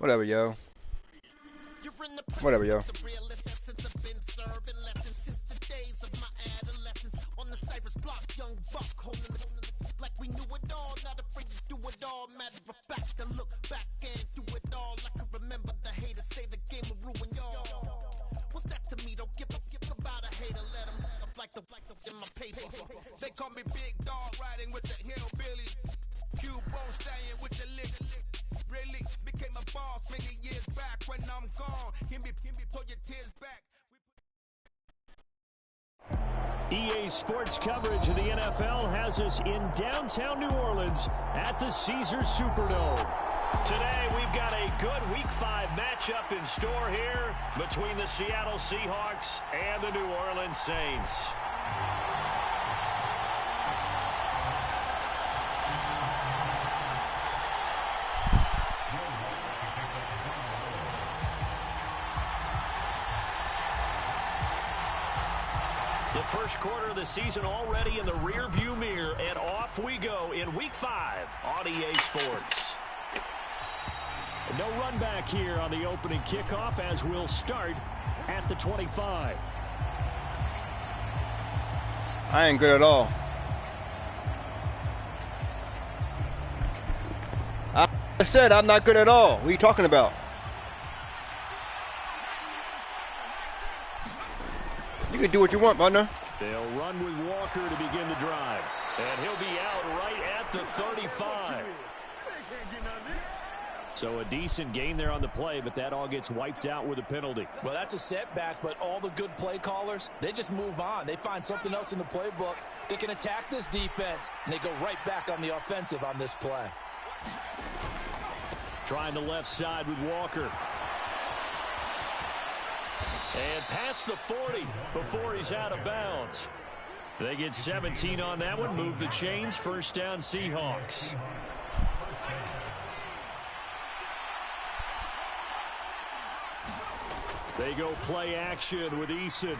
Whatever, yo. Whatever, yo. Like we knew it all, not afraid to do it all. Matter of fact, to look back and do it all. I can remember the haters say the game will ruin y'all. What's that to me? Don't give about a hater. Let them like the in my paper. They call me Big Dog, riding with the hillbilly. Q-Bone staying with the lick. Really became a boss many years back. When I'm gone, give me pull your tears back. EA Sports coverage of the NFL has us in downtown New Orleans at the Caesars Superdome. Today, we've got a good Week 5 matchup in store here between the Seattle Seahawks and the New Orleans Saints. The first quarter of the season already in the rear-view mirror, and off we go in Week 5 on EA Sports. No run back here on the opening kickoff as we'll start at the 25. I ain't good at all. I said I'm not good at all. What are you talking about? You can do what you want, partner. They'll run with Walker to begin the drive. And he'll be out right at the 35. So a decent gain there on the play, but that all gets wiped out with a penalty. Well, that's a setback, but all the good play callers, they just move on. They find something else in the playbook. They can attack this defense, and they go right back on the offensive on this play. Trying the left side with Walker. And past the 40 before he's out of bounds. They get 17 on that one. Move the chains. First down, Seahawks. They go play action with Eason.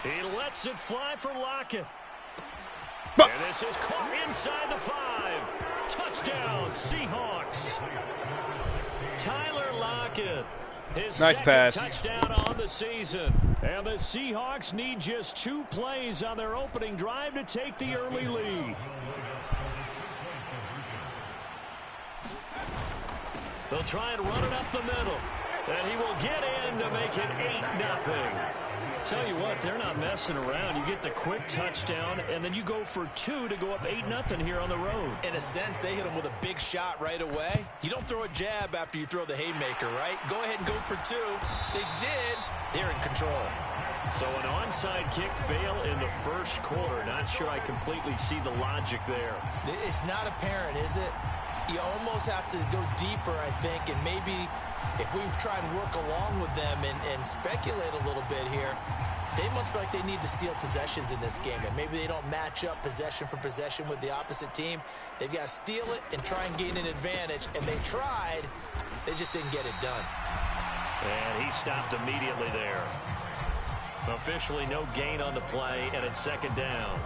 He lets it fly for Lockett. And this is caught inside the 5. Touchdown, Seahawks. Tyler Lockett. His nice second pass. Touchdown on the season. And the Seahawks need just 2 plays on their opening drive to take the early lead. They'll try and run it up the middle. And he will get in to make it 8-0. Tell you what, they're not messing around. You get the quick touchdown, and then you go for 2 to go up 8-0 here on the road. In a sense, they hit him with a big shot right away. You don't throw a jab after you throw the haymaker, right? Go ahead and go for 2. They did. They're in control. So an onside kick fail in the first quarter. Not sure I completely see the logic there. It's not apparent, is it? You almost have to go deeper, I think, and maybe if we try and work along with them and speculate a little bit here, they must feel like they need to steal possessions in this game, and maybe they don't match up possession for possession with the opposite team. They've got to steal it and try and gain an advantage, and they tried. They just didn't get it done. And he stopped immediately there. Officially no gain on the play, and it's second down.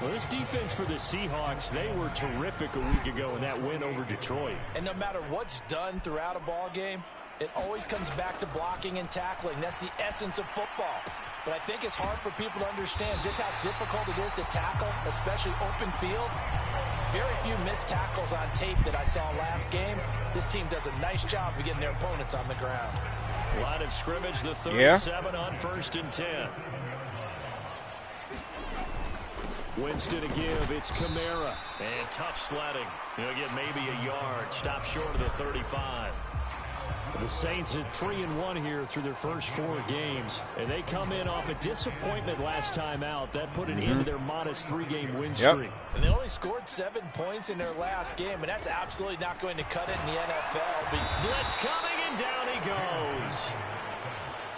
Well, this defense for the Seahawks, they were terrific a week ago in that win over Detroit. And no matter what's done throughout a ball game, it always comes back to blocking and tackling. That's the essence of football. But I think it's hard for people to understand just how difficult it is to tackle, especially open field. Very few missed tackles on tape that I saw last game. This team does a nice job of getting their opponents on the ground. Line of scrimmage, the 37 on 1st and 10. Winston to give. It's Kamara. And tough sledding. He'll get maybe a yard. Stop short of the 35. The Saints at 3-1 here through their first 4 games. And they come in off a disappointment last time out. That put an end to their modest 3-game win streak. And they only scored 7 points in their last game. And that's absolutely not going to cut it in the NFL. Blitz coming, and down he goes.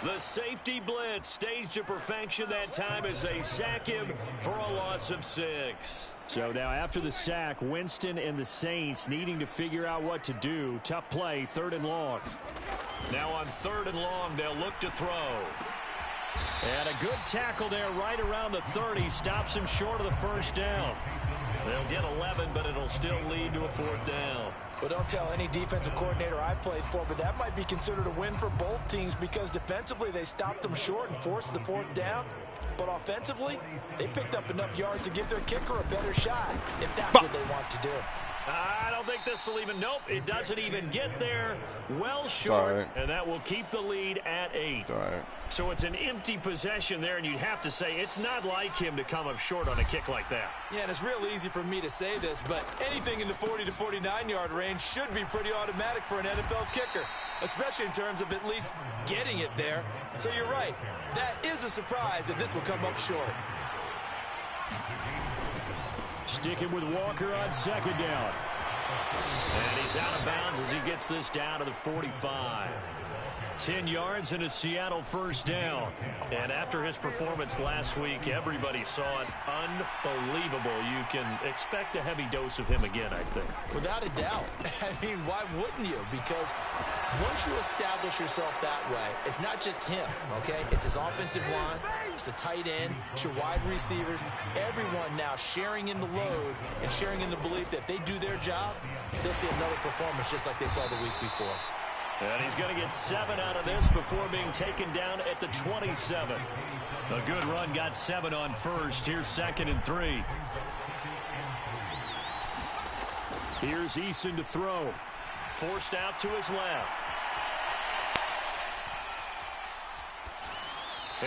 The safety blitz staged to perfection that time as they sack him for a loss of 6. So now after the sack, Winston and the Saints needing to figure out what to do. Tough play, 3rd and long. Now on 3rd and long, they'll look to throw. And a good tackle there right around the 30. Stops him short of the first down. They'll get 11, but it'll still lead to a 4th down. Well, don't tell any defensive coordinator I played for, but that might be considered a win for both teams because defensively they stopped them short and forced the 4th down. But offensively, they picked up enough yards to give their kicker a better shot if that's what they want to do. I don't think this will even, nope, it doesn't even get there. Well short, and that will keep the lead at 8. So it's an empty possession there, and you'd have to say it's not like him to come up short on a kick like that. Yeah, and it's real easy for me to say this, but anything in the 40 to 49-yard range should be pretty automatic for an NFL kicker, especially in terms of at least getting it there. So you're right. That is a surprise that this will come up short. Sticking with Walker on 2nd down. And he's out of bounds as he gets this down to the 45. 10 yards and a Seattle 1st down. And after his performance last week, everybody saw it. Unbelievable. You can expect a heavy dose of him again, I think. Without a doubt. I mean, why wouldn't you? Because once you establish yourself that way, it's not just him, okay? It's his offensive line, it's the tight end, it's your wide receivers, everyone now sharing in the load and sharing in the belief that they do their job, they'll see another performance just like they saw the week before. And he's going to get 7 out of this before being taken down at the 27. A good run, got 7 on 1st. Here's 2nd and 3. Here's Eason to throw. Forced out to his left.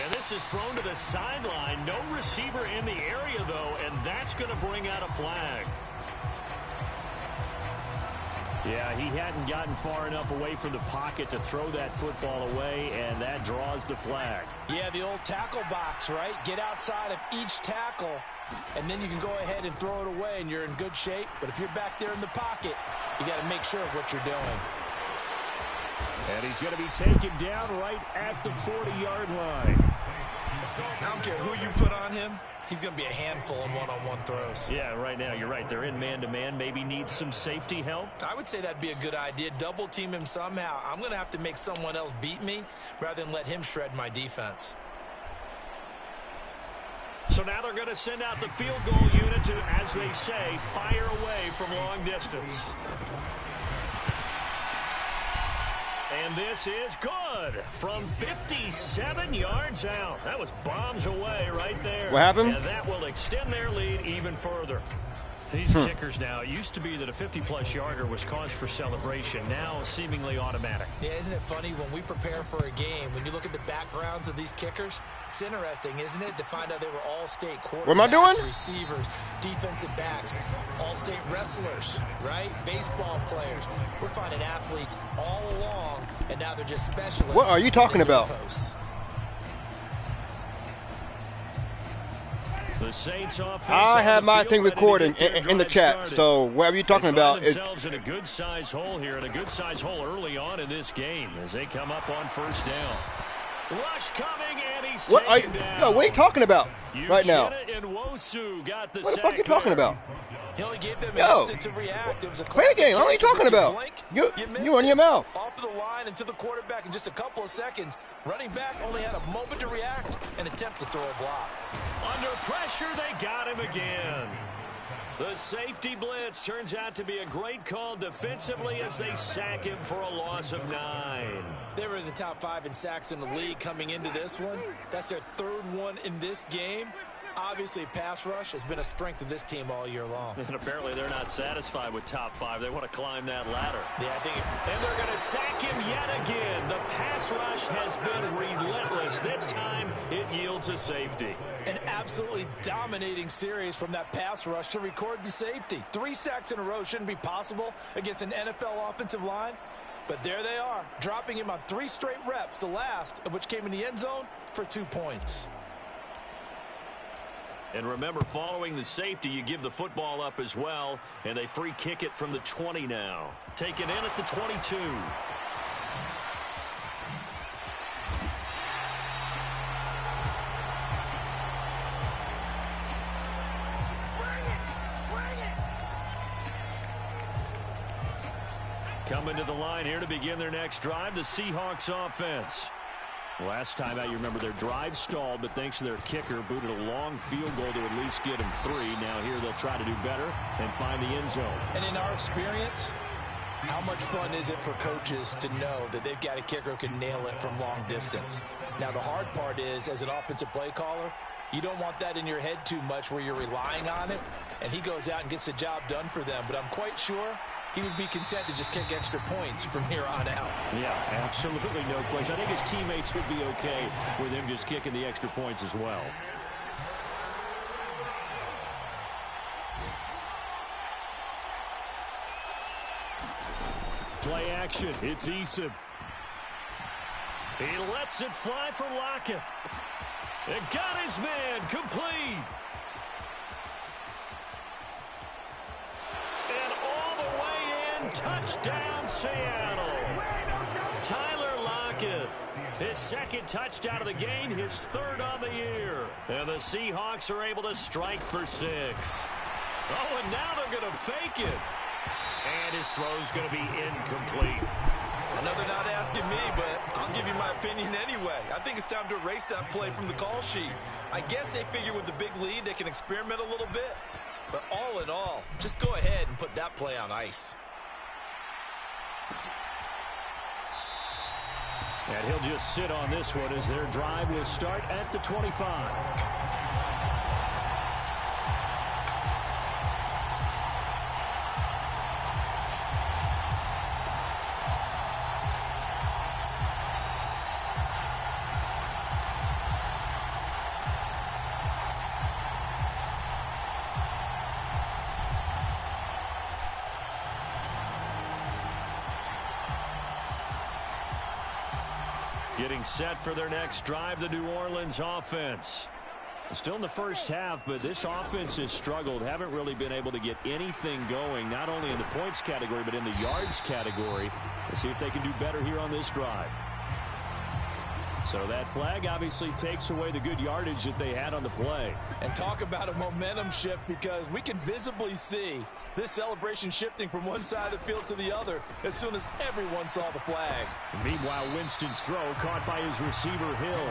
And this is thrown to the sideline. No receiver in the area, though, and that's going to bring out a flag. Yeah, he hadn't gotten far enough away from the pocket to throw that football away, and that draws the flag. Yeah, the old tackle box, right? Get outside of each tackle, and then you can go ahead and throw it away, and you're in good shape. But if you're back there in the pocket, you got to make sure of what you're doing. And he's going to be taken down right at the 40-yard line. I don't care who you put on him. He's going to be a handful in one-on-one throws. Yeah, right now, you're right. They're in man-to-man. Maybe needs some safety help. I would say that'd be a good idea. Double team him somehow. I'm going to have to make someone else beat me rather than let him shred my defense. So now they're going to send out the field goal unit to, as they say, fire away from long distance. And this is good from 57 yards out. That was bombs away right there. What happened? And that will extend their lead even further. These kickers now, it used to be that a 50-plus yarder was cause for celebration. Now seemingly automatic. Yeah, isn't it funny when we prepare for a game, when you look at the backgrounds of these kickers, it's interesting, isn't it, to find out they were all-state quarterbacks, what am I doing? Receivers, defensive backs, all-state wrestlers, right? Baseball players. We're finding athletes all along, and now they're just specialists. What are you talking about? Posts. The Saints offense. I have my thing recording in the chat, started. So whatever you're talking about is themselves in a good size hole here, and a good size hole early on in this game as they come up on 1st down. Rush coming, and he's taken down. Yo, what are you talking about right now? And Wosu got the What the fuck are you talking about? He only gave them an instant to react. It was a play a game. What are you talking about? You run your mouth. Off of the line and to the quarterback in just a couple of seconds. Running back only had a moment to react and attempt to throw a block. Under pressure, they got him again. The safety blitz turns out to be a great call defensively as they sack him for a loss of 9. They were in the top 5 in sacks in the league coming into this one. That's their 3rd one in this game. Obviously, pass rush has been a strength of this team all year long. And apparently they're not satisfied with top 5. They want to climb that ladder. Yeah, I think. And they're going to sack him yet again. The pass rush has been relentless. This time, it yields a safety. An absolutely dominating series from that pass rush to record the safety. 3 sacks in a row shouldn't be possible against an NFL offensive line. But there they are, dropping him on 3 straight reps, the last of which came in the end zone for 2 points. And remember, following the safety, you give the football up as well, and they free kick it from the 20 now. Taken in at the 22. Coming to the line here to begin their next drive, the Seahawks offense. Last time out, you remember their drive stalled, but thanks to their kicker, booted a long field goal to at least get them 3. Now here they'll try to do better and find the end zone. And in our experience, How much fun is it for coaches to know that they've got a kicker who can nail it from long distance? Now, the hard part is, as an offensive play caller, you don't want that in your head too much where you're relying on it, and he goes out and gets the job done for them. But I'm quite sure he would be content to just kick extra points from here on out. Yeah, absolutely no question. I think his teammates would be okay with him just kicking the extra points as well. Play action. It's Eason. He lets it fly for Lockett. It got his man complete. And all the way in, touchdown Seattle. Tyler Lockett, his second touchdown of the game, his third on the year. And the Seahawks are able to strike for 6. Oh, and now they're going to fake it. And his throw's going to be incomplete. I know they're not asking me, but I'll give you my opinion anyway. I think it's time to erase that play from the call sheet. I guess they figure with the big lead they can experiment a little bit. But all in all, just go ahead and put that play on ice. And he'll just sit on this one as their drive will start at the 25. Getting set for their next drive, the New Orleans offense. Still in the first half, but this offense has struggled. Haven't really been able to get anything going, not only in the points category, but in the yards category. Let's see if they can do better here on this drive. So that flag obviously takes away the good yardage that they had on the play. And talk about a momentum shift, because we can visibly see this celebration shifting from one side of the field to the other as soon as everyone saw the flag. Meanwhile, Winston's throw caught by his receiver, Hill.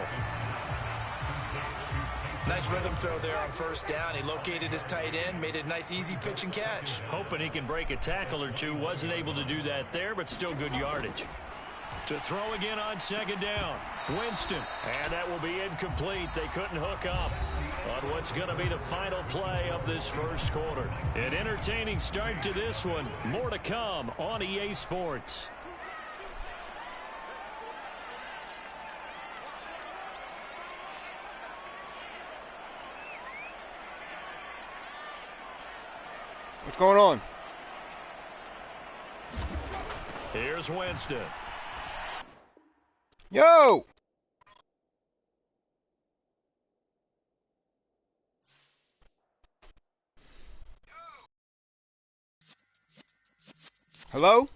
Nice rhythm throw there on first down. He located his tight end, made it a nice easy pitch and catch. Hoping he can break a tackle or two. Wasn't able to do that there, but still good yardage. To throw again on second down. Winston. And that will be incomplete. They couldn't hook up on what's going to be the final play of this first quarter. An entertaining start to this one. More to come on EA Sports. What's going on? Here's Winston. Yo! Hello?